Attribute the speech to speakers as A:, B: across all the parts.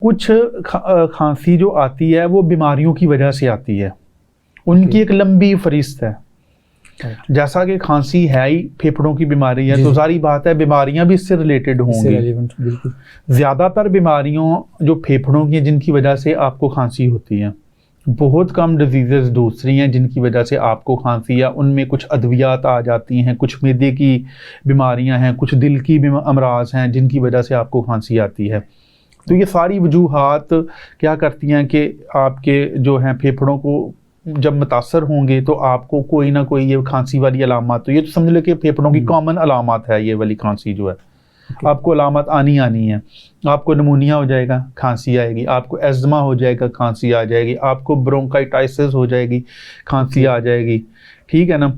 A: कुछ खांसी जो आती है वो बीमारियों की वजह से आती है, उनकी एक लंबी फरिस्त है। जैसा कि खांसी है ही फेफड़ों की बीमारी है, तो सारी बात है बीमारियां भी इससे रिलेटेड होंगी।
B: बिल्कुल।
A: ज़्यादातर बीमारियों जो फेफड़ों की जिनकी वजह से आपको खांसी होती है, बहुत कम डिजीज़ेस दूसरी हैं जिनकी वजह से आपको खांसी या उनमें कुछ अद्वियात आ जाती हैं, कुछ मैदे की बीमारियां हैं, कुछ दिल की अमराज हैं जिनकी वजह से आपको खांसी आती है। तो ये सारी वजूहात क्या करती हैं कि आपके जो हैं फेफड़ों को जब मुतासर होंगे तो आपको कोई ना कोई ये खांसी वाली अलामत, तो ये तो समझ लो कि फेफड़ों की कॉमन अलामत है ये वाली खांसी जो है। आपको अलामत आनी है। आपको निमोनिया हो जाएगा, खांसी आएगी। आपको एज़मा हो जाएगा, खांसी आ जाएगी। आपको ब्रोंकाइटिस हो जाएगी, खांसी आ जाएगी। ठीक है ना।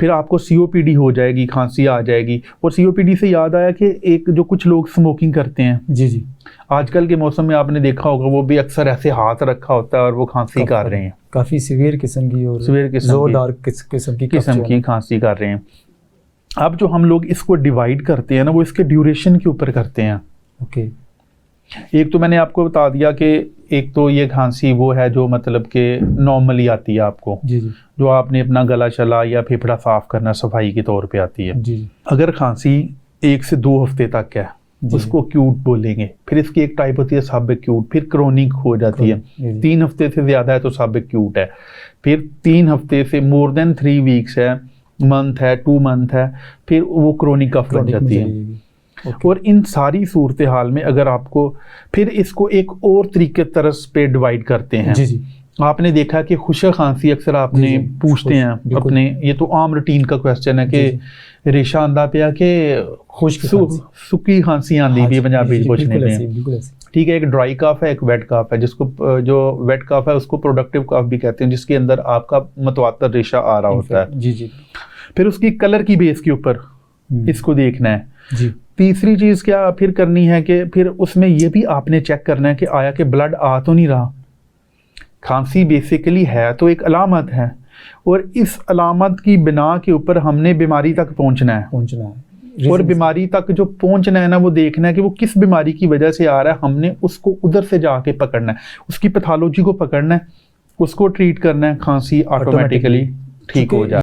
A: फिर आपको COPD हो जाएगी, खांसी आ जाएगी। और COPD से याद आया कि एक जो कुछ लोग स्मोकिंग करते हैं,
B: जी
A: आजकल के मौसम में आपने देखा होगा, वो भी अक्सर ऐसे हाथ रखा होता है और वो खांसी कर रहे हैं,
B: काफ़ी सीवियर किस्म की और जोरदार किस्म की
A: खांसी कर रहे हैं। अब जो हम लोग इसको डिवाइड करते हैं ना, वो इसके ड्यूरेशन के ऊपर करते हैं।
B: ओके।
A: एक तो मैंने आपको बता दिया कि एक तो ये खांसी वो है जो मतलब कि नॉर्मली आती है आपको,
B: जी,
A: जो आपने अपना गला चला या फेफड़ा साफ करना सफाई के तौर पे आती है।
B: जी।
A: अगर खांसी 1 से 2 हफ्ते तक है, उसको एक्यूट बोलेंगे। फिर इसकी एक टाइप होती है सब एक्यूट, फिर क्रोनिक हो जाती है। 3 हफ्ते से ज़्यादा है तो सब एक्यूट है। फिर 3 हफ्ते से मोर देन 3 वीक्स है, मंथ है, 2 मंथ है, फिर वो क्रोनिक कफ बन जाती है। और इन सारी सूरत हाल में अगर आपको फिर इसको एक और तरीके तरस पे डिवाइड करते हैं।
B: जी।
A: आपने देखा कि खुशक खांसी अक्सर आपने पूछते हैं अपने, ये तो आम रूटीन का क्वेश्चन है कि रेशा आंदा पिया के सुखी खांसी आंदी भी पंजाबी पूछने में। ठीक है, एक ड्राई कफ है, एक वेट कफ है, जिसको जो वेट कफ है उसको प्रोडक्टिव कफ भी कहते हैं, जिसके अंदर आपका मतवातर रेशा आ रहा होता है।
B: जी।
A: फिर उसकी कलर की बेस के ऊपर इसको देखना है
B: जी।
A: तीसरी चीज़ क्या फिर करनी है कि फिर उसमें ये भी आपने चेक करना है कि आया कि ब्लड आ तो नहीं रहा। खांसी बेसिकली है तो एक अलामत है, और इस अलामत की बिना के ऊपर हमने बीमारी तक पहुंचना है। और बीमारी तक जो पहुंचना है ना, वो देखना है कि वो किस बीमारी की वजह से आ रहा है। हमने उसको उधर से जाके पकड़ना है, उसकी पैथोलॉजी को पकड़ना है, उसको ट्रीट करना है, खांसी ऑटोमेटिकली ठीक हो जाए।